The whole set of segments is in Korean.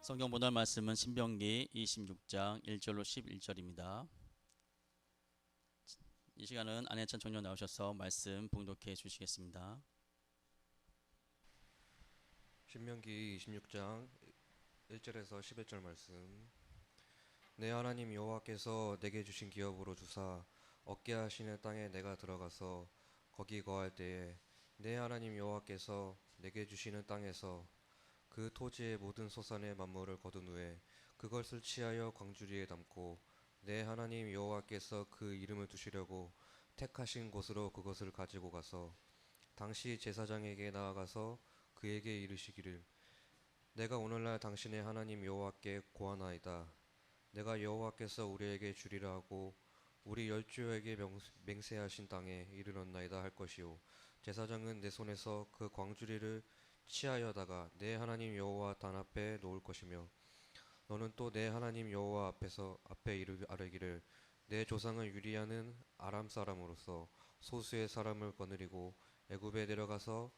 성경 본할 말씀은 신명기 26장 1절로 11절입니다. 이 시간은 안혜찬 총련 나오셔서 말씀 봉독해 주시겠습니다. 신명기 26장 1절에서 11절 말씀. 내 하나님 여호와께서 내게 주신 기업으로 주사 얻게 하시는 땅에 내가 들어가서 거기 거할 때에 내 하나님 여호와께서 내게 주시는 땅에서 그 토지의 모든 소산의 만물을 거둔 후에 그것을 취하여 광주리에 담고 내 하나님 여호와께서 그 이름을 두시려고 택하신 곳으로 그것을 가지고 가서 당시 제사장에게 나아가서 그에게 이르시기를 내가 오늘날 당신의 하나님 여호와께 고하나이다. 내가 여호와께서 우리에게 주리라 하고 우리 열조에게 맹세하신 땅에 이르렀나이다 할 것이요 제사장은 내 손에서 그 광주리를 취하여다가 내 하나님 여호와 단 앞에 놓을 것이며 너는 또 내 하나님 여호와 앞에 아뢰기를 내 조상을 유리하는 아람 사람으로서 소수의 사람을 거느리고 애굽에 내려가서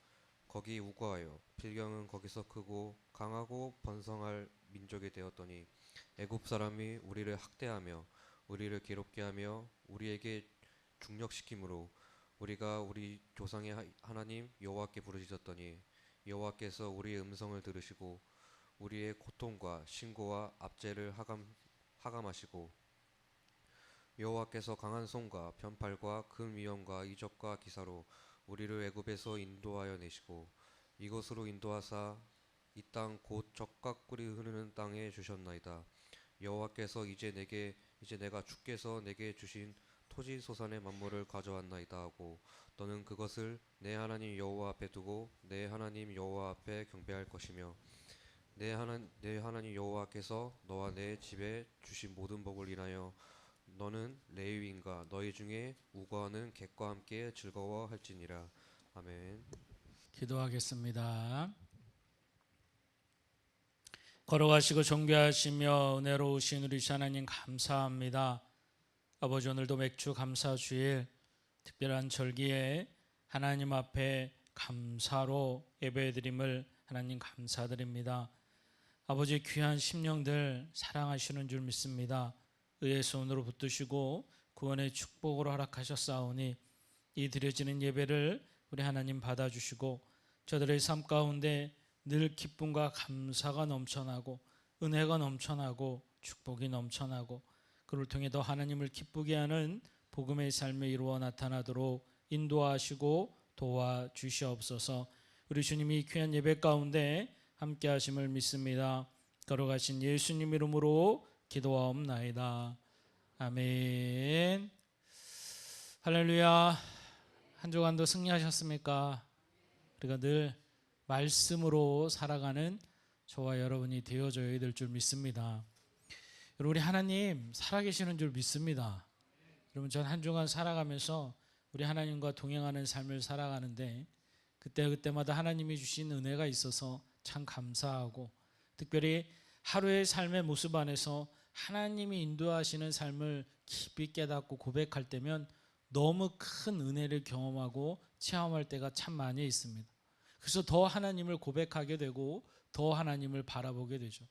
거기 우거하여 필경은 거기서 크고 강하고 번성할 민족이 되었더니 애굽 사람이 우리를 학대하며 우리를 괴롭게 하며 우리에게 중력시킴으로 우리가 우리 조상의 하나님 여호와께 부르짖었더니 여호와께서 우리의 음성을 들으시고 우리의 고통과 신고와 압제를 하감하시고 여호와께서 강한 손과 편팔과 큰 위엄과 이적과 기사로 우리를 애굽에서 인도하여 내시고 이곳으로 인도하사 이 땅 곧 젖과 꿀이 흐르는 땅에 주셨나이다. 여호와께서 이제 내가 주께서 내게 주신 토지 소산의 만물을 가져왔나이다 하고 너는 그것을 내 하나님 여호와 앞에 두고 내 하나님 여호와 앞에 경배할 것이며 내 하나님 여호와께서 너와 내 집에 주신 모든 복을 인하여 너는 레위인과 너희 중에 우거하는 객과 함께 즐거워할지니라. 아멘. 기도하겠습니다. 걸어가시고 존귀하시며 은혜로우신 우리 하나님 감사합니다. 아버지, 오늘도 맥주 감사주일 특별한 절기에 하나님 앞에 감사로 예배드림을 하나님 감사드립니다. 아버지, 귀한 심령들 사랑하시는 줄 믿습니다. 의의 손으로 붙드시고 구원의 축복으로 허락하셨사오니 이 드려지는 예배를 우리 하나님 받아주시고 저들의 삶 가운데 늘 기쁨과 감사가 넘쳐나고 은혜가 넘쳐나고 축복이 넘쳐나고 그를 통해 더 하나님을 기쁘게 하는 복음의 삶에 이루어 나타나도록 인도하시고 도와주시옵소서. 우리 주님이 귀한 예배 가운데 함께 하심을 믿습니다. 걸어가신 예수님 이름으로 기도하옵나이다. 아멘. 할렐루야. 한 주간도 승리하셨습니까? 우리가 늘 말씀으로 살아가는 저와 여러분이 되어줘야 될 줄 믿습니다. 여러분, 우리 하나님 살아계시는 줄 믿습니다. 여러분, 전 한 주간 살아가면서 우리 하나님과 동행하는 삶을 살아가는데 그때마다 하나님이 주신 은혜가 있어서 참 감사하고 특별히 하루의 삶의 모습 안에서 하나님이 인도하시는 삶을 깊이 깨닫고 고백할 때면 너무 큰 은혜를 경험하고 체험할 때가 참 많이 있습니다. 그래서 더 하나님을 고백하게 되고 더 하나님을 바라보게 되죠.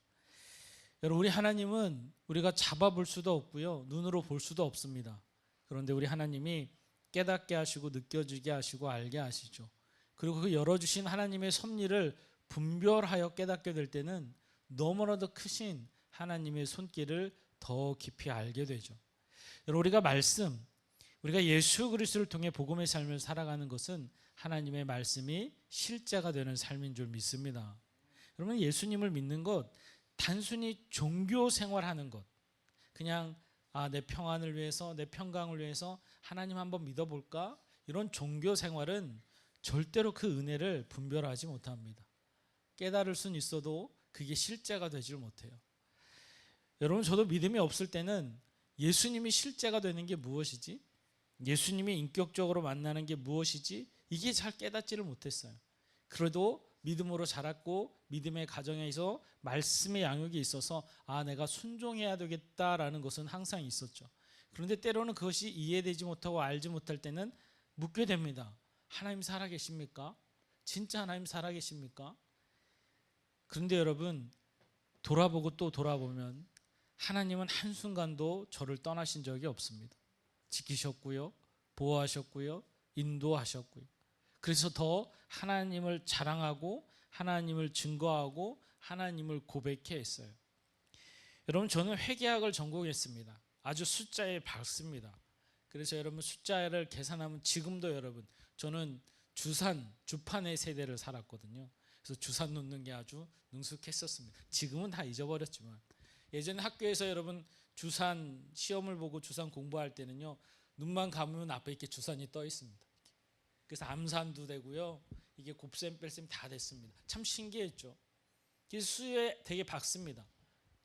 여러분, 우리 하나님은 우리가 잡아볼 수도 없고요, 눈으로 볼 수도 없습니다. 그런데 우리 하나님이 깨닫게 하시고 느껴지게 하시고 알게 하시죠. 그리고 그 열어주신 하나님의 섭리를 분별하여 깨닫게 될 때는 너무나도 크신 하나님의 손길을 더 깊이 알게 되죠. 여러분, 우리가 예수 그리스도를 통해 복음의 삶을 살아가는 것은 하나님의 말씀이 실제가 되는 삶인 줄 믿습니다. 여러분, 예수님을 믿는 것 단순히 종교 생활하는 것, 그냥 내 평안을 위해서 내 평강을 위해서 하나님 한번 믿어볼까, 이런 종교 생활은 절대로 그 은혜를 분별하지 못합니다. 깨달을 수는 있어도 그게 실제가 되질 못해요. 여러분, 저도 믿음이 없을 때는 예수님이 실제가 되는 게 무엇이지? 예수님이 인격적으로 만나는 게 무엇이지? 이게 잘 깨닫지를 못했어요. 그래도 믿음으로 자랐고 믿음의 가정에서 말씀의 양육이 있어서 내가 순종해야 되겠다라는 것은 항상 있었죠. 그런데 때로는 그것이 이해되지 못하고 알지 못할 때는 묻게 됩니다. 하나님 살아계십니까? 진짜 하나님 살아계십니까? 그런데 여러분, 돌아보고 또 돌아보면 하나님은 한순간도 저를 떠나신 적이 없습니다. 지키셨고요, 보호하셨고요, 인도하셨고요. 그래서 더 하나님을 자랑하고 하나님을 증거하고 하나님을 고백해 했어요. 여러분, 저는 회계학을 전공했습니다. 아주 숫자에 밝습니다. 그래서 여러분, 숫자를 계산하면 지금도 여러분, 저는 주판의 세대를 살았거든요. 그래서 주산 놓는 게 아주 능숙했었습니다. 지금은 다 잊어버렸지만 예전에 학교에서 여러분 주산 시험을 보고 주산 공부할 때는요, 눈만 감으면 앞에 이렇게 주산이 떠 있습니다. 그래서 암산도 되고요, 이게 곱셈 뺄셈 다 됐습니다. 참 신기했죠. 그래서 수에 되게 밝습니다.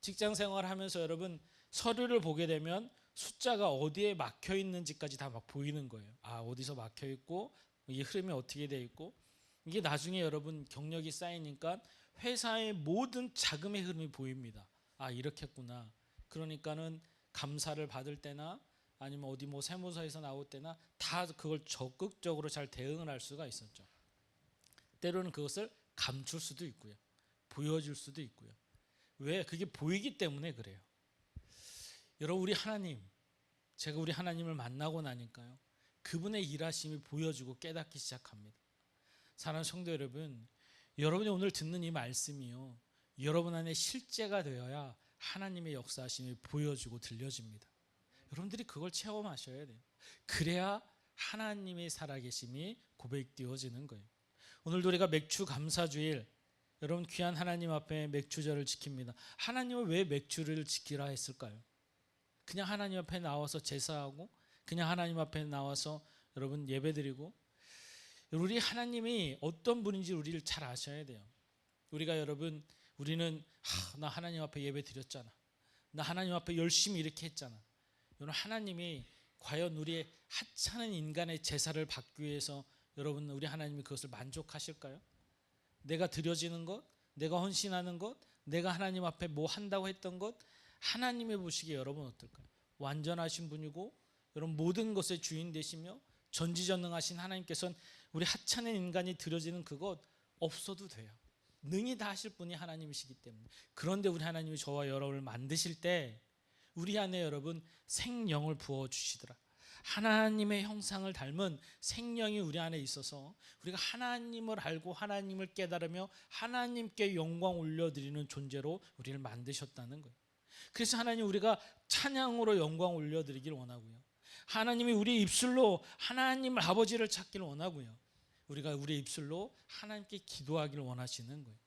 직장 생활하면서 여러분 서류를 보게 되면 숫자가 어디에 막혀 있는지까지 다 막 보이는 거예요. 아, 어디서 막혀 있고 이게 흐름이 어떻게 돼 있고, 이게 나중에 여러분 경력이 쌓이니까 회사의 모든 자금의 흐름이 보입니다. 아, 이렇게 했구나. 그러니까는 감사를 받을 때나 아니면 어디 뭐 세무서에서 나올 때나 다 그걸 적극적으로 잘 대응을 할 수가 있었죠. 때로는 그것을 감출 수도 있고요, 보여줄 수도 있고요. 왜? 그게 보이기 때문에 그래요. 여러분, 우리 하나님, 제가 우리 하나님을 만나고 나니까요, 그분의 일하심이 보여지고 깨닫기 시작합니다. 사랑하는 성도 여러분, 여러분이 오늘 듣는 이 말씀이요, 여러분 안에 실제가 되어야 하나님의 역사하심이 보여지고 들려집니다. 여러분들이 그걸 체험하셔야 돼요. 그래야 하나님의 살아계심이 고백되어지는 거예요. 오늘도 우리가 맥주 감사주일, 여러분 귀한 하나님 앞에 맥주절을 지킵니다. 하나님은 왜 맥주를 지키라 했을까요? 그냥 하나님 앞에 나와서 제사하고 그냥 하나님 앞에 나와서 여러분 예배드리고, 우리 하나님이 어떤 분인지 우리를 잘 아셔야 돼요. 우리가 여러분, 우리는 나 하나님 앞에 예배 드렸잖아, 나 하나님 앞에 열심히 이렇게 했잖아. 여러분, 하나님이 과연 우리의 하찮은 인간의 제사를 받기 위해서 여러분 우리 하나님이 그것을 만족하실까요? 내가 드려지는 것, 내가 헌신하는 것, 내가 하나님 앞에 뭐 한다고 했던 것, 하나님의 보시기에 여러분 어떨까요? 완전하신 분이고 여러분 모든 것의 주인 되시며 전지전능하신 하나님께서는 우리 하찮은 인간이 드려지는 그것 없어도 돼요. 능히 다 하실 분이 하나님이시기 때문에. 그런데 우리 하나님이 저와 여러분을 만드실 때 우리 안에 여러분 생명을 부어주시더라. 하나님의 형상을 닮은 생명이 우리 안에 있어서 우리가 하나님을 알고 하나님을 깨달으며 하나님께 영광 올려드리는 존재로 우리를 만드셨다는 거예요. 그래서 하나님, 우리가 찬양으로 영광 올려드리길 원하고요, 하나님이 우리 입술로 하나님 아버지를 찾기를 원하고요, 우리가 우리 입술로 하나님께 기도하기를 원하시는 거예요.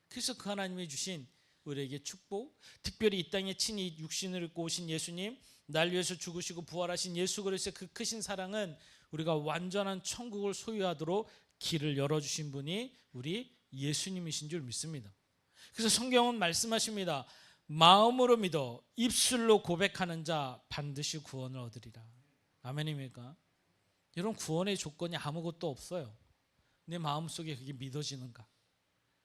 그래서 그 하나님이 주신 우리에게 축복, 특별히 이 땅에 친히 육신을 입고 오신 예수님, 날 위해서 죽으시고 부활하신 예수 그리스도의 그 크신 사랑은 우리가 완전한 천국을 소유하도록 길을 열어주신 분이 우리 예수님이신 줄 믿습니다. 그래서 성경은 말씀하십니다. 마음으로 믿어 입술로 고백하는 자 반드시 구원을 얻으리라. 아멘입니까? 여러분, 구원의 조건이 아무것도 없어요. 내 마음속에 그게 믿어지는가,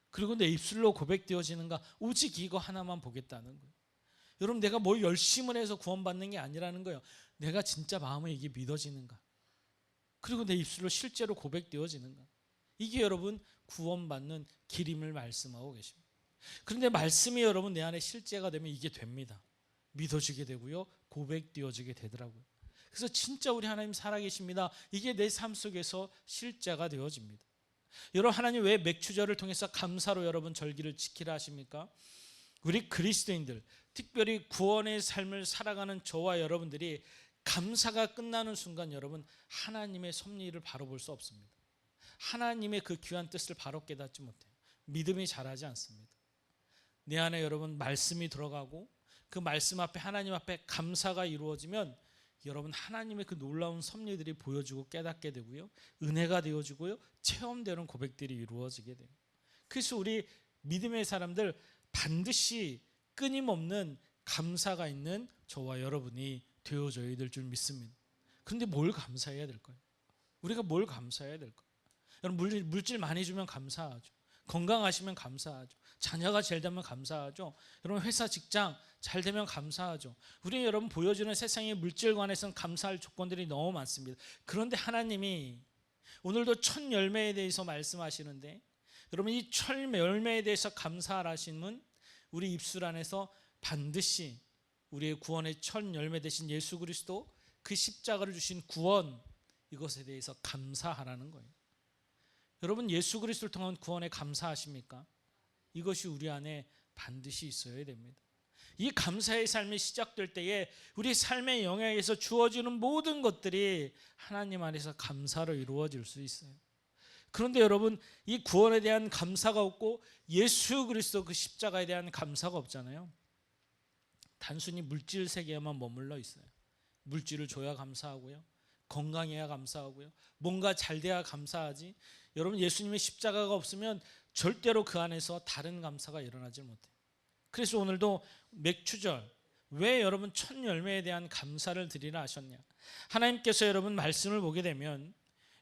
그리고 내 입술로 고백되어지는가, 오직 이거 하나만 보겠다는 거예요. 여러분, 내가 뭘 열심을 해서 구원받는 게 아니라는 거예요. 내가 진짜 마음에 이게 믿어지는가, 그리고 내 입술로 실제로 고백되어지는가, 이게 여러분 구원받는 길임을 말씀하고 계십니다. 그런데 말씀이 여러분 내 안에 실제가 되면 이게 됩니다. 믿어지게 되고요, 고백되어지게 되더라고요. 그래서 진짜 우리 하나님 살아계십니다, 이게 내 삶 속에서 실제가 되어집니다. 여러분, 하나님 왜 맥주절을 통해서 감사로 여러분 절기를 지키라 하십니까? 우리 그리스도인들, 특별히 구원의 삶을 살아가는 저와 여러분들이 감사가 끝나는 순간 여러분 하나님의 섭리를 바로 볼 수 없습니다. 하나님의 그 귀한 뜻을 바로 깨닫지 못해요. 믿음이 자라지 않습니다. 내 안에 여러분 말씀이 들어가고 그 말씀 앞에 하나님 앞에 감사가 이루어지면 여러분 하나님의 그 놀라운 섭리들이 보여지고 깨닫게 되고요, 은혜가 되어지고요, 체험되는 고백들이 이루어지게 돼요. 그래서 우리 믿음의 사람들 반드시 끊임없는 감사가 있는 저와 여러분이 되어져야 될 줄 믿습니다. 그런데 뭘 감사해야 될까요? 우리가 뭘 감사해야 될까요? 여러분, 물질 많이 주면 감사하죠. 건강하시면 감사하죠. 자녀가 잘 되면 감사하죠. 여러분, 회사 직장 잘 되면 감사하죠. 우리 여러분 보여주는 세상의 물질 관해서는 감사할 조건들이 너무 많습니다. 그런데 하나님이 오늘도 첫 열매에 대해서 말씀하시는데, 여러분 이 첫 열매에 대해서 감사하시는 우리 입술 안에서 반드시 우리의 구원의 첫 열매 되신 예수 그리스도 그 십자가를 주신 구원, 이것에 대해서 감사하라는 거예요. 여러분, 예수 그리스도를 통한 구원에 감사하십니까? 이것이 우리 안에 반드시 있어야 됩니다. 이 감사의 삶이 시작될 때에 우리 삶의 영역에서 주어지는 모든 것들이 하나님 안에서 감사로 이루어질 수 있어요. 그런데 여러분, 이 구원에 대한 감사가 없고 예수 그리스도 그 십자가에 대한 감사가 없잖아요. 단순히 물질 세계에만 머물러 있어요. 물질을 줘야 감사하고요, 건강해야 감사하고요, 뭔가 잘 돼야 감사하지. 여러분, 예수님의 십자가가 없으면 절대로 그 안에서 다른 감사가 일어나지 못해요. 그래서 오늘도 맥추절, 왜 여러분 첫 열매에 대한 감사를 드리라 하셨냐? 하나님께서 여러분 말씀을 보게 되면,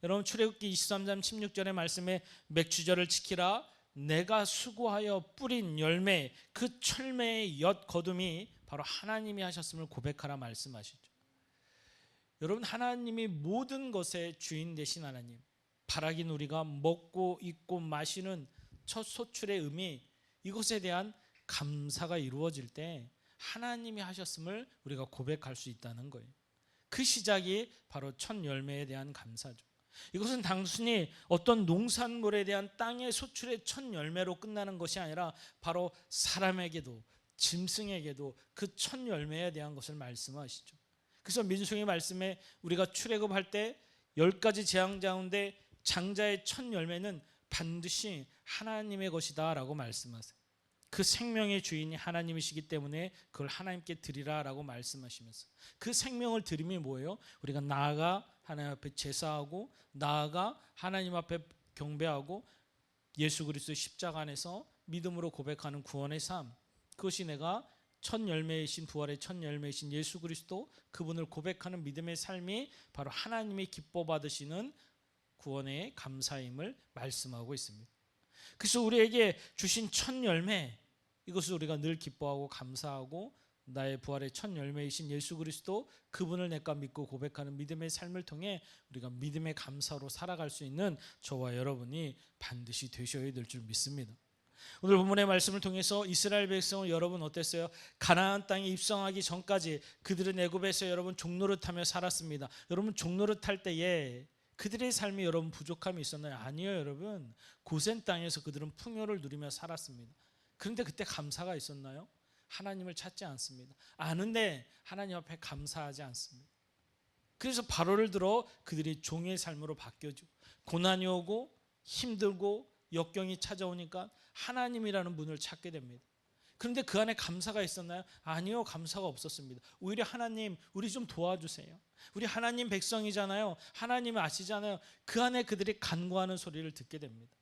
여러분 출애굽기 23장 16절의 말씀에 맥추절을 지키라, 내가 수고하여 뿌린 열매, 그 철매의 엿 거둠이 바로 하나님이 하셨음을 고백하라 말씀하시죠. 여러분, 하나님이 모든 것의 주인 되신 하나님, 바라긴 우리가 먹고 입고 마시는 첫 소출의 의미, 이것에 대한 감사가 이루어질 때 하나님이 하셨음을 우리가 고백할 수 있다는 거예요. 그 시작이 바로 첫 열매에 대한 감사죠. 이것은 단순히 어떤 농산물에 대한 땅의 소출의 첫 열매로 끝나는 것이 아니라 바로 사람에게도 짐승에게도 그 첫 열매에 대한 것을 말씀하시죠. 그래서 민수기 말씀에 우리가 출애굽할 때 10가지 재앙 가운데 장자의 첫 열매는 반드시 하나님의 것이다 라고 말씀하세요. 그 생명의 주인이 하나님이시기 때문에 그걸 하나님께 드리라 라고 말씀하시면서, 그 생명을 드림이 뭐예요? 우리가 나아가 하나님 앞에 제사하고, 나아가 하나님 앞에 경배하고, 예수 그리스도의 십자가 안에서 믿음으로 고백하는 구원의 삶, 그것이 내가 첫 열매이신, 부활의 첫 열매이신 예수 그리스도, 그분을 고백하는 믿음의 삶이 바로 하나님이 기뻐 받으시는 구원의 감사임을 말씀하고 있습니다. 그래서 우리에게 주신 첫 열매, 이것을 우리가 늘 기뻐하고 감사하고, 나의 부활의 첫 열매이신 예수 그리스도, 그분을 내가 믿고 고백하는 믿음의 삶을 통해 우리가 믿음의 감사로 살아갈 수 있는 저와 여러분이 반드시 되셔야 될 줄 믿습니다. 오늘 본문의 말씀을 통해서 이스라엘 백성은 여러분 어땠어요? 가나안 땅에 입성하기 전까지 그들은 애굽에서 여러분 종노릇하며 살았습니다. 여러분 종노릇할 때에 그들의 삶이 여러분 부족함이 있었나요? 아니요, 여러분. 고센 땅에서 그들은 풍요를 누리며 살았습니다. 그런데 그때 감사가 있었나요? 하나님을 찾지 않습니다. 아는데 하나님 앞에 감사하지 않습니다. 그래서 바로를 들어 그들이 종의 삶으로 바뀌어죠. 고난이 오고 힘들고 역경이 찾아오니까 하나님이라는 분을 찾게 됩니다. 그런데 그 안에 감사가 있었나요? 아니요, 감사가 없었습니다. 오히려 하나님, 우리 좀 도와주세요. 우리 하나님 백성이잖아요. 하나님이 아시잖아요. 그 안에 그들이 간구하는 소리를 듣게 됩니다.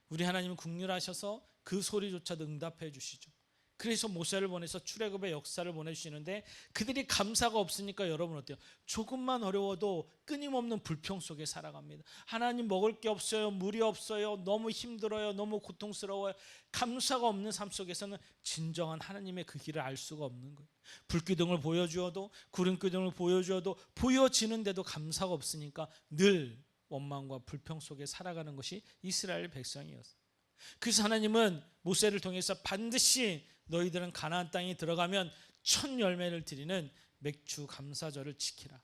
우리 하나님은 긍휼하셔서 그 소리조차도 응답해 주시죠. 그래서 모세를 보내서 출애굽의 역사를 보내주시는데, 그들이 감사가 없으니까 여러분 어때요? 조금만 어려워도 끊임없는 불평 속에 살아갑니다. 하나님, 먹을 게 없어요, 물이 없어요, 너무 힘들어요, 너무 고통스러워요. 감사가 없는 삶 속에서는 진정한 하나님의 그 길을 알 수가 없는 거예요. 불기둥을 보여주어도, 구름기둥을 보여주어도 보여지는데도 감사가 없으니까 늘 원망과 불평 속에 살아가는 것이 이스라엘 백성이었어요. 그래서 하나님은 모세를 통해서 반드시 너희들은 가나안 땅에 들어가면 첫 열매를 드리는 맥주 감사절을 지키라.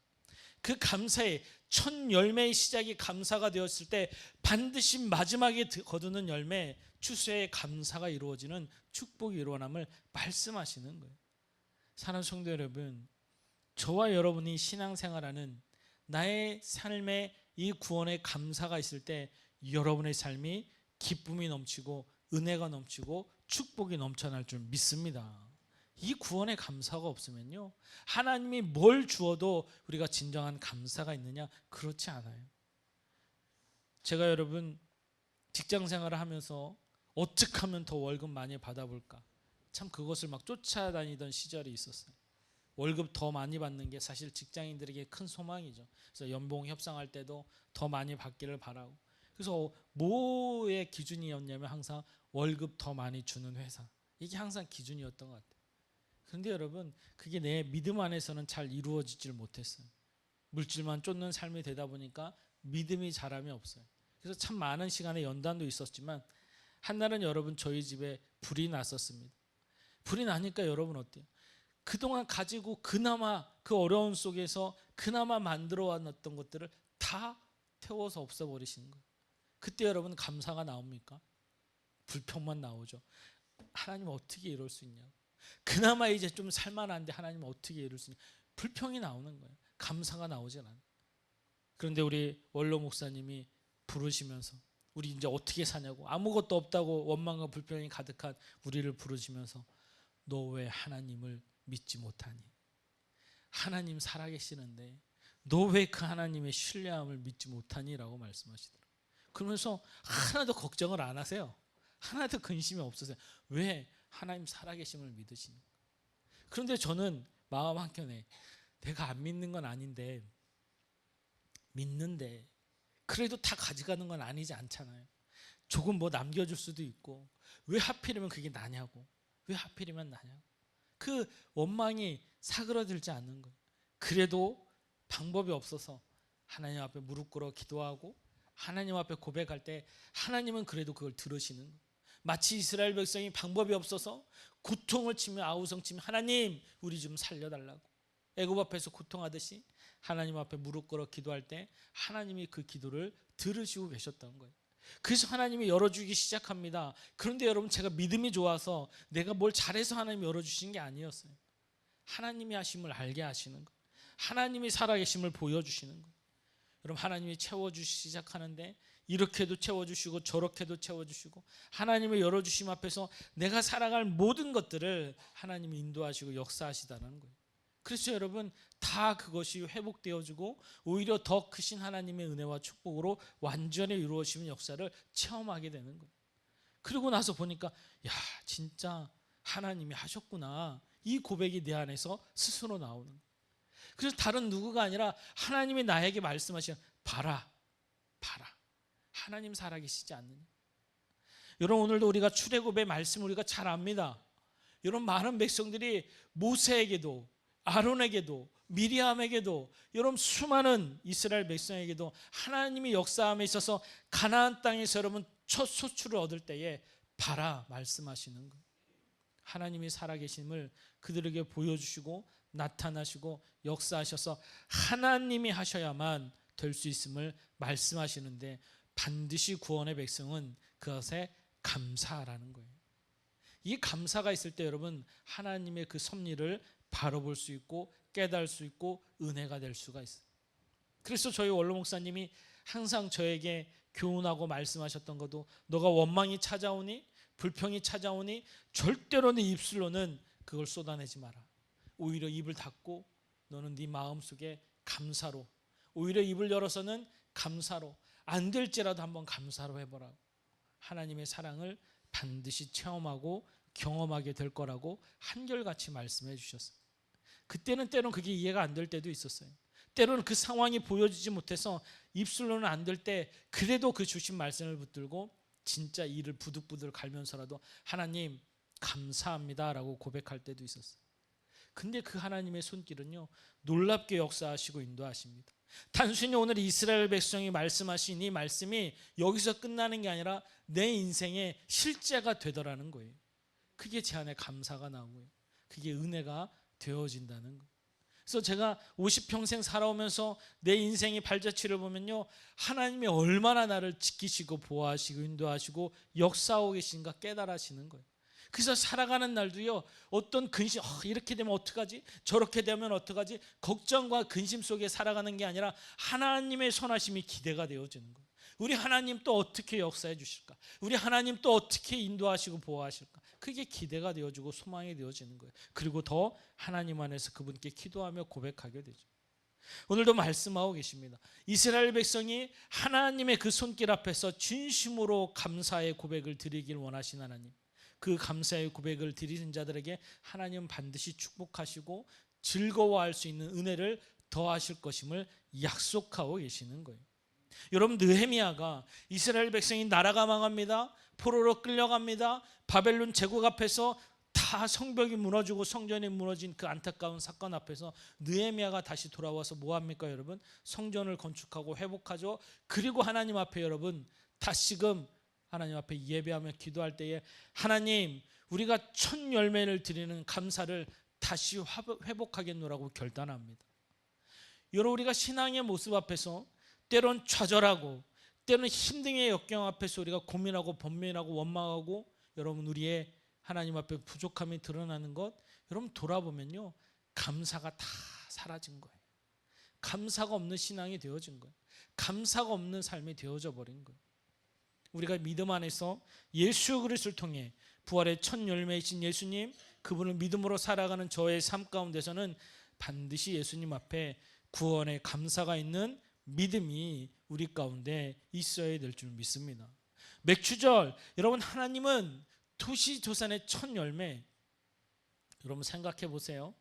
그 감사의 첫 열매의 시작이 감사가 되었을 때 반드시 마지막에 거두는 열매, 추수의 감사가 이루어지는 축복이 일어남을 말씀하시는 거예요. 사랑하는 성도 여러분, 저와 여러분이 신앙생활하는 나의 삶에 이 구원의 감사가 있을 때 여러분의 삶이 기쁨이 넘치고 은혜가 넘치고 축복이 넘쳐날 줄 믿습니다. 이 구원의 감사가 없으면요, 하나님이 뭘 주어도 우리가 진정한 감사가 있느냐? 그렇지 않아요. 제가 여러분 직장 생활을 하면서 어떻게 하면 더 월급 많이 받아볼까, 참 그것을 막 쫓아다니던 시절이 있었어요. 월급 더 많이 받는 게 사실 직장인들에게 큰 소망이죠. 그래서 연봉 협상할 때도 더 많이 받기를 바라고, 그래서 뭐의 기준이었냐면 항상 월급 더 많이 주는 회사, 이게 항상 기준이었던 것 같아요. 그런데 여러분, 그게 내 믿음 안에서는 잘 이루어지질 못했어요. 물질만 쫓는 삶이 되다 보니까 믿음이 자람이 없어요. 그래서 참 많은 시간에 연단도 있었지만, 한날은 여러분 저희 집에 불이 났었습니다. 불이 나니까 여러분 어때요? 그동안 가지고 그나마 그 어려운 속에서 그나마 만들어 왔던 것들을 다 태워서 없애버리시는 거예요. 그때 여러분 감사가 나옵니까? 불평만 나오죠. 하나님 어떻게 이럴 수 있냐고. 그나마 이제 좀 살만한데 하나님 어떻게 이럴 수 있냐. 불평이 나오는 거예요. 감사가 나오질 않아요. 그런데 우리 원로 목사님이 부르시면서 우리 이제 어떻게 사냐고, 아무것도 없다고 원망과 불평이 가득한 우리를 부르시면서 너 왜 하나님을 믿지 못하니? 하나님 살아계시는데 너 왜 그 하나님의 신뢰함을 믿지 못하니? 라고 말씀하시더라고요. 그러면서 하나도 걱정을 안 하세요. 하나도 근심이 없으세요. 왜? 하나님 살아계심을 믿으시니. 그런데 저는 마음 한켠에 내가 안 믿는 건 아닌데, 믿는데 그래도 다 가져가는 건 아니지 않잖아요. 조금 뭐 남겨줄 수도 있고, 왜 하필이면 그게 나냐고, 왜 하필이면 나냐고, 그 원망이 사그러들지 않는 거예요. 그래도 방법이 없어서 하나님 앞에 무릎 꿇어 기도하고 하나님 앞에 고백할 때 하나님은 그래도 그걸 들으시는 거예요. 마치 이스라엘 백성이 방법이 없어서 고통을 치며 아우성치며 하나님 우리 좀 살려달라고 애굽 앞에서 고통하듯이 하나님 앞에 무릎 꿇어 기도할 때 하나님이 그 기도를 들으시고 계셨던 거예요. 그래서 하나님이 열어주기 시작합니다. 그런데 여러분, 제가 믿음이 좋아서 내가 뭘 잘해서 하나님이 열어주신 게 아니었어요. 하나님이 하심을 알게 하시는 거예요. 하나님이 살아계심을 보여주시는 거예요. 여러분, 하나님이 채워주시기 시작하는데 이렇게도 채워주시고 저렇게도 채워주시고 하나님의 열어주심 앞에서 내가 살아갈 모든 것들을 하나님이 인도하시고 역사하시다는 거예요. 그래서 여러분, 다 그것이 회복되어지고 오히려 더 크신 하나님의 은혜와 축복으로 완전히 이루어지는 역사를 체험하게 되는 거예요. 그리고 나서 보니까 야, 진짜 하나님이 하셨구나, 이 고백이 내 안에서 스스로 나오는 거예요. 그래서 다른 누구가 아니라 하나님이 나에게 말씀하시는, 봐라 하나님 살아계시지 않느냐. 여러분, 오늘도 우리가 출애굽의 말씀을 우리가 잘 압니다. 여러분, 많은 백성들이 모세에게도 아론에게도 미리암에게도 여러분 수많은 이스라엘 백성에게도 하나님이 역사함에 있어서 가나안 땅에서 여러분 첫 소출을 얻을 때에 봐라 말씀하시는 거예요. 하나님이 살아계심을 그들에게 보여주시고 나타나시고 역사하셔서 하나님이 하셔야만 될 수 있음을 말씀하시는데, 반드시 구원의 백성은 그것에 감사하라는 거예요. 이 감사가 있을 때 여러분, 하나님의 그 섭리를 바로 볼 수 있고 깨달을 수 있고 은혜가 될 수가 있어요. 그래서 저희 원로 목사님이 항상 저에게 교훈하고 말씀하셨던 것도, 너가 원망이 찾아오니 불평이 찾아오니 절대로 네 입술로는 그걸 쏟아내지 마라. 오히려 입을 닫고 너는 네 마음속에 감사로, 오히려 입을 열어서는 감사로, 안 될지라도 한번 감사로 해보라고. 하나님의 사랑을 반드시 체험하고 경험하게 될 거라고 한결같이 말씀해 주셨어요. 그때는 때로는 그게 이해가 안 될 때도 있었어요. 때로는 그 상황이 보여지지 못해서 입술로는 안 될 때 그래도 그 주신 말씀을 붙들고 진짜 이를 부들부들 갈면서라도 하나님 감사합니다 라고 고백할 때도 있었어요. 근데 그 하나님의 손길은요, 놀랍게 역사하시고 인도하십니다. 단순히 오늘 이스라엘 백성이 말씀하신 이 말씀이 여기서 끝나는 게 아니라 내 인생의 실제가 되더라는 거예요. 그게 제 안에 감사가 나오고요, 그게 은혜가 되어진다는 거예요. 그래서 제가 50평생 살아오면서 내 인생의 발자취를 보면요, 하나님이 얼마나 나를 지키시고 보호하시고 인도하시고 역사하고 계신가 깨달아지는 거예요. 그래서 살아가는 날도요, 어떤 근심, 이렇게 되면 어떡하지? 저렇게 되면 어떡하지? 걱정과 근심 속에 살아가는 게 아니라 하나님의 선하심이 기대가 되어지는 거예요. 우리 하나님 또 어떻게 역사해 주실까? 우리 하나님 또 어떻게 인도하시고 보호하실까? 그게 기대가 되어지고 소망이 되어지는 거예요. 그리고 더 하나님 안에서 그분께 기도하며 고백하게 되죠. 오늘도 말씀하고 계십니다. 이스라엘 백성이 하나님의 그 손길 앞에서 진심으로 감사의 고백을 드리길 원하신 하나님, 그 감사의 고백을 드리는 자들에게 하나님은 반드시 축복하시고 즐거워할 수 있는 은혜를 더하실 것임을 약속하고 계시는 거예요. 여러분, 느헤미야가 이스라엘 백성이 나라가 망합니다. 포로로 끌려갑니다. 바벨론 제국 앞에서 다 성벽이 무너지고 성전이 무너진 그 안타까운 사건 앞에서 느헤미야가 다시 돌아와서 뭐 합니까 여러분? 성전을 건축하고 회복하죠. 그리고 하나님 앞에 여러분 다시금 하나님 앞에 예배하며 기도할 때에 하나님, 우리가 첫 열매를 드리는 감사를 다시 회복하겠노라고 결단합니다. 여러분, 우리가 신앙의 모습 앞에서 때론 좌절하고 때론 힘듦의 역경 앞에서 우리가 고민하고 번민하고 원망하고 여러분 우리의 하나님 앞에 부족함이 드러나는 것, 여러분 돌아보면요, 감사가 다 사라진 거예요. 감사가 없는 신앙이 되어진 거예요. 감사가 없는 삶이 되어져 버린 거예요. 우리가 믿음 안에서 예수 그리스도를 통해 부활의 첫 열매이신 예수님, 그분을 믿음으로 살아가는 저의 삶 가운데서는 반드시 예수님 앞에 구원의 감사가 있는 믿음이 우리 가운데 있어야 될 줄 믿습니다. 맥추절, 여러분 하나님은 도시조산의 첫 열매, 여러분 생각해 보세요.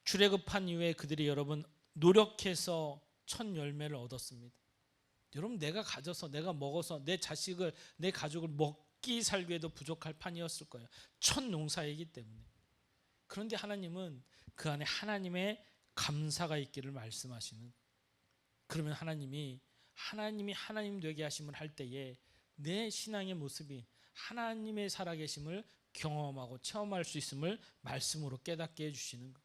출애굽한 이후에 그들이 여러분 노력해서 첫 열매를 얻었습니다. 여러분 내가 가져서 내가 먹어서 내 자식을 내 가족을 먹기 살기에도 부족할 판이었을 거예요. 첫 농사이기 때문에. 그런데 하나님은 그 안에 하나님의 감사가 있기를 말씀하시는, 그러면 하나님이 하나님 되게 하심을 할 때에 내 신앙의 모습이 하나님의 살아계심을 경험하고 체험할 수 있음을 말씀으로 깨닫게 해주시는 것.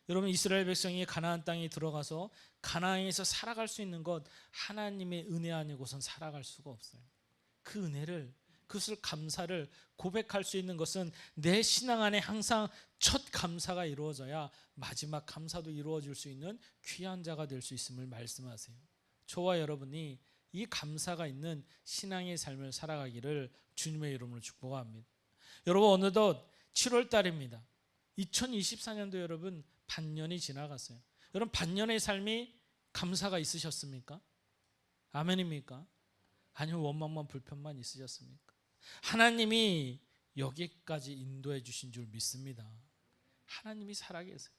여러분 이스라엘 백성이 가나안 땅에 들어가서 가나안에서 살아갈 수 있는 것, 하나님의 은혜 아니고선 살아갈 수가 없어요. 그 은혜를, 그것을 감사를 고백할 수 있는 것은 내 신앙 안에 항상 첫 감사가 이루어져야 마지막 감사도 이루어질 수 있는 귀한 자가 될 수 있음을 말씀하세요. 저와 여러분이 이 감사가 있는 신앙의 삶을 살아가기를 주님의 이름으로 축복합니다. 여러분 어느덧 7월 달입니다. 2024년도 여러분 반년이 지나갔어요. 여러분 반년의 삶이 감사가 있으셨습니까? 아멘입니까? 아니면 원망만 불편만 있으셨습니까? 하나님이 여기까지 인도해 주신 줄 믿습니다. 하나님이 살아계세요.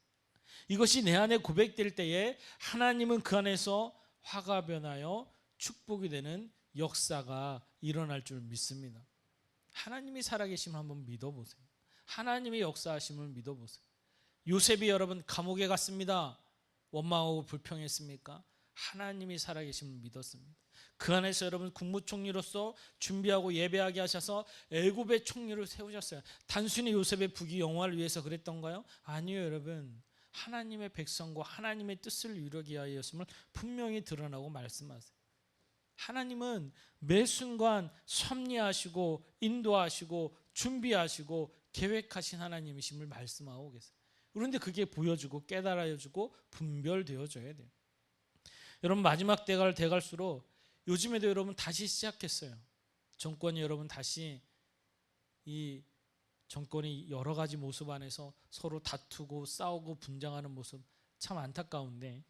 이것이 내 안에 고백될 때에 하나님은 그 안에서 화가 변하여 축복이 되는 역사가 일어날 줄 믿습니다. 하나님이 살아계심을 한번 믿어보세요. 하나님의 역사하심을 믿어보세요. 요셉이 여러분 감옥에 갔습니다. 원망하고 불평했습니까? 하나님이 살아계심을 믿었습니다. 그 안에서 여러분 국무총리로서 준비하고 예배하게 하셔서 애굽의 총리를 세우셨어요. 단순히 요셉의 부귀 영화를 위해서 그랬던가요? 아니요 여러분, 하나님의 백성과 하나님의 뜻을 이루기 위하였음을 분명히 드러나고 말씀하세요. 하나님은 매 순간 섭리하시고 인도하시고 준비하시고 계획하신 하나님이심을 말씀하고 계세요. 그런데 그게 보여주고 깨달아주고 분별되어져야 돼요. 여러분 마지막 때가 돼갈수록 요즘에도 여러분 다시 시작했어요. 정권이 여러분 다시 이 정권이 여러 가지 모습 안에서 서로 다투고 싸우고 분쟁하는 모습 참 안타까운데,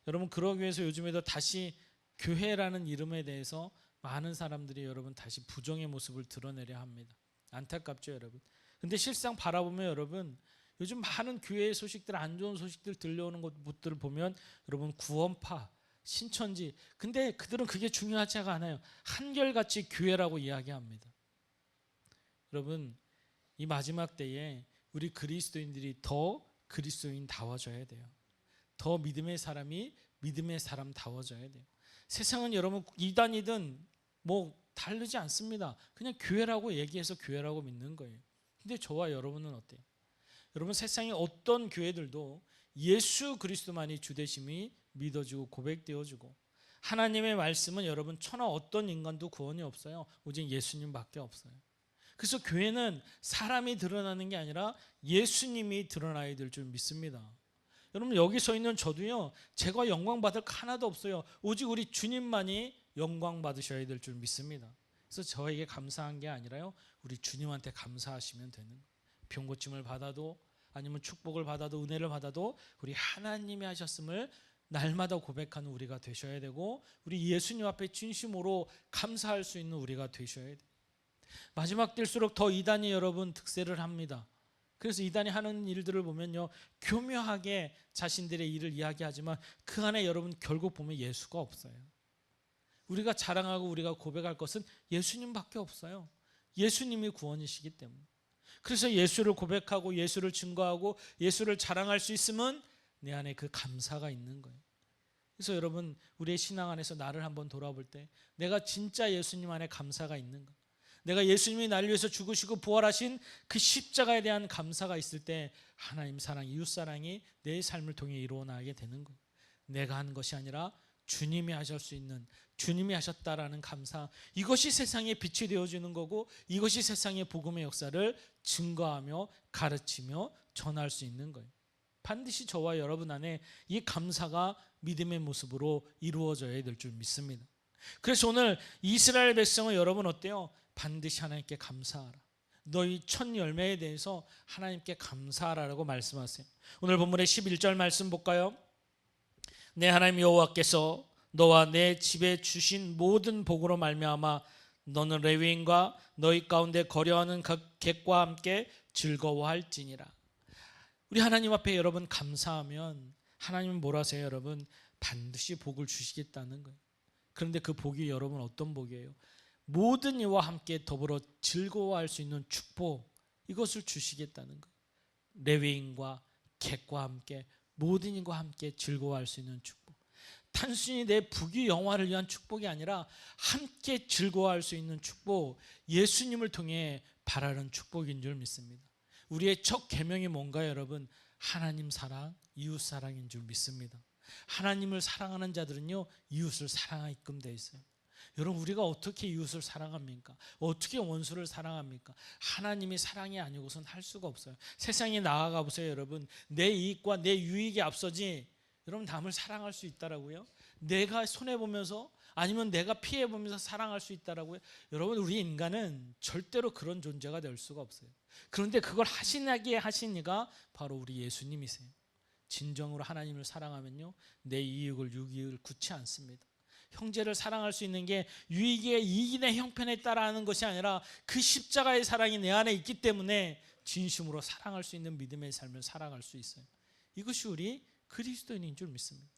여러분 그러기 위해서 요즘에도 다시 교회라는 이름에 대해서 많은 사람들이 여러분 다시 부정의 모습을 드러내려 합니다. 안타깝죠 여러분. 근데 실상 바라보면 여러분 요즘 많은 교회의 소식들, 안 좋은 소식들 들려오는 것들을 보면 여러분 구원파, 신천지, 근데 그들은 그게 중요하지가 않아요. 한결같이 교회라고 이야기합니다. 여러분 이 마지막 때에 우리 그리스도인들이 더 그리스도인다워져야 돼요. 더 믿음의 사람이 믿음의 사람다워져야 돼요. 세상은 여러분 이단이든 뭐 다르지 않습니다. 그냥 교회라고 얘기해서 교회라고 믿는 거예요. 근데 저와 여러분은 어때요? 여러분 세상의 어떤 교회들도 예수 그리스도만이 주되심이 믿어지고 고백되어지고, 하나님의 말씀은 여러분 천하 어떤 인간도 구원이 없어요. 오직 예수님밖에 없어요. 그래서 교회는 사람이 드러나는 게 아니라 예수님이 드러나야 될 줄 믿습니다. 여러분 여기 서 있는 저도요, 제가 영광 받을 거 하나도 없어요. 오직 우리 주님만이 영광 받으셔야 될 줄 믿습니다. 그래서 저에게 감사한 게 아니라요, 우리 주님한테 감사하시면 되는 거예요. 병 고침을 받아도 아니면 축복을 받아도 은혜를 받아도 우리 하나님이 하셨음을 날마다 고백하는 우리가 되셔야 되고, 우리 예수님 앞에 진심으로 감사할 수 있는 우리가 되셔야 돼요. 마지막 때일수록 더 이단이 여러분 득세를 합니다. 그래서 이단이 하는 일들을 보면요, 교묘하게 자신들의 일을 이야기하지만 그 안에 여러분 결국 보면 예수가 없어요. 우리가 자랑하고 우리가 고백할 것은 예수님밖에 없어요. 예수님이 구원이시기 때문에. 그래서 예수를 고백하고 예수를 증거하고 예수를 자랑할 수 있으면 내 안에 그 감사가 있는 거예요. 그래서 여러분 우리의 신앙 안에서 나를 한번 돌아볼 때 내가 진짜 예수님 안에 감사가 있는가, 내가 예수님이 나를 위해서 죽으시고 부활하신 그 십자가에 대한 감사가 있을 때 하나님 사랑, 이웃 사랑이 내 삶을 통해 이루어나가게 되는 거예요. 내가 하는 것이 아니라 주님이 하실 수 있는, 주님이 하셨다라는 감사, 이것이 세상에 빛이 되어주는 거고, 이것이 세상의 복음의 역사를 증거하며 가르치며 전할 수 있는 거예요. 반드시 저와 여러분 안에 이 감사가 믿음의 모습으로 이루어져야 될 줄 믿습니다. 그래서 오늘 이스라엘 백성은 여러분 어때요? 반드시 하나님께 감사하라. 너희 첫 열매에 대해서 하나님께 감사하라고 말씀하세요. 오늘 본문의 11절 말씀 볼까요? 내 하나님 여호와께서 너와 내 집에 주신 모든 복으로 말미암아 너는 레위인과 너희 가운데 거류하는 각 객과 함께 즐거워할지니라. 우리 하나님 앞에 여러분 감사하면 하나님은 뭐라 하세요? 여러분 반드시 복을 주시겠다는 거예요. 그런데 그 복이 여러분 어떤 복이에요? 모든 이와 함께 더불어 즐거워할 수 있는 축복, 이것을 주시겠다는 거예요. 레위인과 객과 함께 모든 이와 함께 즐거워할 수 있는 축복. 단순히 내 부귀 영화를 위한 축복이 아니라 함께 즐거워할 수 있는 축복, 예수님을 통해 바라는 축복인 줄 믿습니다. 우리의 첫 계명이 뭔가요, 여러분? 하나님 사랑, 이웃 사랑인 줄 믿습니다. 하나님을 사랑하는 자들은요, 이웃을 사랑하게끔 돼 있어요. 여러분, 우리가 어떻게 이웃을 사랑합니까? 어떻게 원수를 사랑합니까? 하나님이 사랑이 아니고선 할 수가 없어요. 세상에 나아가 보세요, 여러분. 내 이익과 내 유익이 앞서지 여러분 남을 사랑할 수 있다라고요? 내가 손해보면서 아니면 내가 피해보면서 사랑할 수 있다라고요? 여러분, 우리 인간은 절대로 그런 존재가 될 수가 없어요. 그런데 그걸 하시나게 하신 이가 바로 우리 예수님이세요. 진정으로 하나님을 사랑하면요, 내 이익을 유익을 굳지 않습니다. 형제를 사랑할 수 있는 게 유익의 이익의 형편에 따라 하는 것이 아니라 그 십자가의 사랑이 내 안에 있기 때문에 진심으로 사랑할 수 있는 믿음의 삶을 살아갈 수 있어요. 이것이 우리 그리스도인인 줄 믿습니다.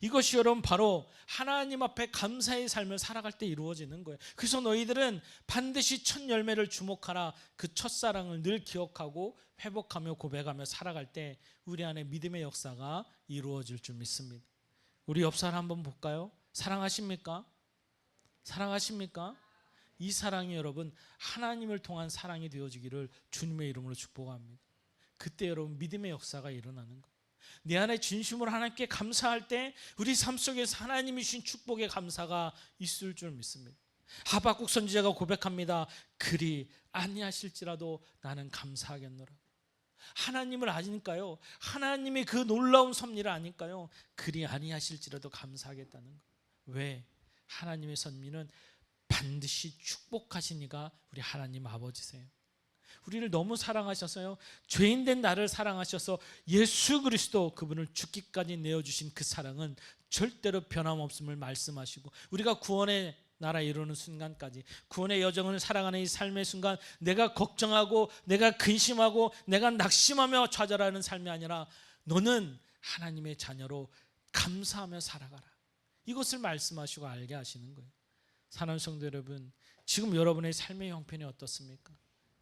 이것이 여러분 바로 하나님 앞에 감사의 삶을 살아갈 때 이루어지는 거예요. 그래서 너희들은 반드시 첫 열매를 주목하라. 그 첫사랑을 늘 기억하고 회복하며 고백하며 살아갈 때 우리 안에 믿음의 역사가 이루어질 줄 믿습니다. 우리 옆 사람 한번 볼까요? 사랑하십니까? 사랑하십니까? 이 사랑이 여러분 하나님을 통한 사랑이 되어지기를 주님의 이름으로 축복합니다. 그때 여러분 믿음의 역사가 일어나는 거예요. 내 안에 진심으로 하나님께 감사할 때 우리 삶 속에서 하나님이 주신 축복의 감사가 있을 줄 믿습니다. 하박국 선지자가 고백합니다. 그리 아니하실지라도 나는 감사하겠노라. 하나님을 아니까요, 하나님의 그 놀라운 섭리를 아니까요, 그리 아니하실지라도 감사하겠다는 거예요. 왜? 하나님의 섭리는 반드시 축복하신 이가 우리 하나님 아버지세요. 우리를 너무 사랑하셔서요, 죄인된 나를 사랑하셔서 예수 그리스도 그분을 죽기까지 내어주신 그 사랑은 절대로 변함없음을 말씀하시고, 우리가 구원의 나라 이루는 순간까지, 구원의 여정을 살아가는 이 삶의 순간 내가 걱정하고 내가 근심하고 내가 낙심하며 좌절하는 삶이 아니라 너는 하나님의 자녀로 감사하며 살아가라, 이것을 말씀하시고 알게 하시는 거예요. 사랑하는 성도 여러분, 지금 여러분의 삶의 형편이 어떻습니까?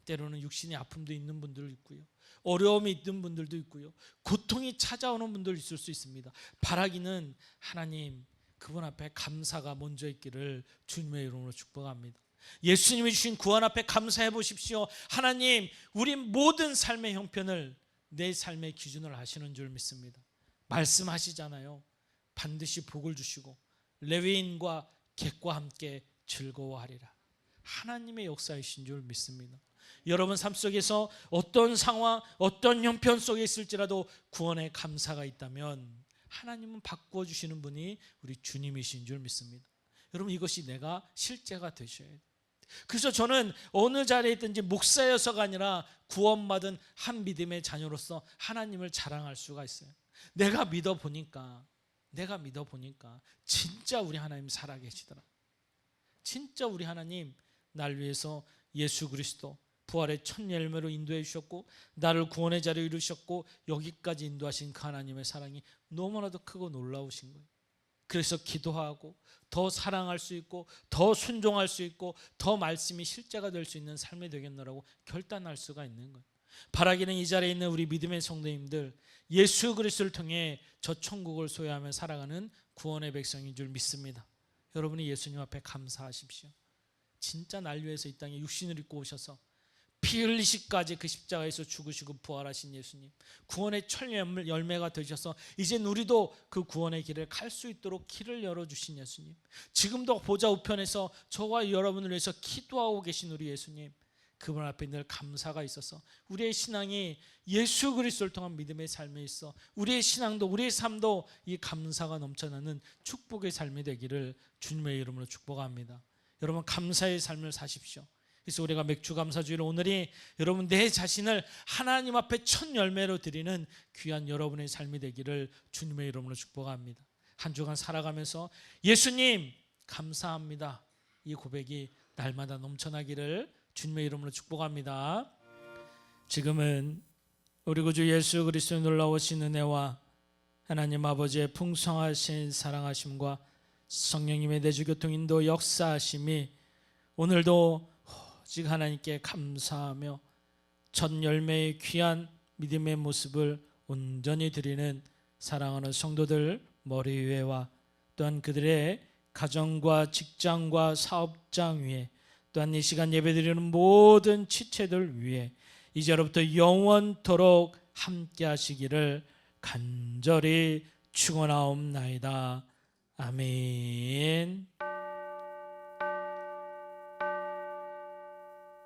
때로는 육신의 아픔도 있는 분들 있고요, 어려움이 있는 분들도 있고요, 고통이 찾아오는 분들 있을 수 있습니다. 바라기는 하나님 그분 앞에 감사가 먼저 있기를 주님의 이름으로 축복합니다. 예수님이 주신 구원 앞에 감사해 보십시오. 하나님 우리 모든 삶의 형편을 내 삶의 기준을 하시는 줄 믿습니다. 말씀하시잖아요. 반드시 복을 주시고 레위인과 객과 함께 즐거워하리라. 하나님의 역사이신 줄 믿습니다. 여러분 삶 속에서 어떤 상황, 어떤 형편 속에 있을지라도 구원의 감사가 있다면 하나님은 바꾸어 주시는 분이 우리 주님이신 줄 믿습니다. 여러분 이것이 내가 실제가 되셔야 돼요. 그래서 저는 어느 자리에 있든지 목사여서가 아니라 구원받은 한 믿음의 자녀로서 하나님을 자랑할 수가 있어요. 내가 믿어보니까 진짜 우리 하나님 살아계시더라. 진짜 우리 하나님 날 위해서 예수 그리스도 부활의 첫 열매로 인도해 주셨고 나를 구원의 자리에 이루셨고 여기까지 인도하신 그 하나님의 사랑이 너무나도 크고 놀라우신 거예요. 그래서 기도하고 더 사랑할 수 있고 더 순종할 수 있고 더 말씀이 실제가 될 수 있는 삶이 되겠노라고 결단할 수가 있는 거예요. 바라기는 이 자리에 있는 우리 믿음의 성도님들, 예수 그리스도를 통해 저 천국을 소유하며 살아가는 구원의 백성인 줄 믿습니다. 여러분이 예수님 앞에 감사하십시오. 진짜 날 위해서 이 땅에 육신을 입고 오셔서 피 흘리시까지 그 십자가에서 죽으시고 부활하신 예수님, 구원의 첫 열매가 되셔서 이제 우리도 그 구원의 길을 갈 수 있도록 길을 열어주신 예수님, 지금도 보좌 우편에서 저와 여러분을 위해서 기도하고 계신 우리 예수님, 그분 앞에 늘 감사가 있어서 우리의 신앙이 예수 그리스도를 통한 믿음의 삶에 있어 우리의 신앙도 우리의 삶도 이 감사가 넘쳐나는 축복의 삶이 되기를 주님의 이름으로 축복합니다. 여러분, 감사의 삶을 사십시오. 그래서 우리가 맥주 감사주일 오늘이 여러분 내 자신을 하나님 앞에 첫 열매로 드리는 귀한 여러분의 삶이 되기를 주님의 이름으로 축복합니다. 한 주간 살아가면서 예수님 감사합니다, 이 고백이 날마다 넘쳐나기를 주님의 이름으로 축복합니다. 지금은 우리 구주 예수 그리스도의 놀라우신 은혜와 하나님 아버지의 풍성하신 사랑하심과 성령님의 내주교통 인도 역사하심이 오늘도 오직 하나님께 감사하며 첫 열매의 귀한 믿음의 모습을 온전히 드리는 사랑하는 성도들 머리 위에와 또한 그들의 가정과 직장과 사업장 위에 또한 이 시간 예배드리는 모든 지체들 위에 이제로부터 영원토록 함께 하시기를 간절히 축원하옵나이다. 아멘.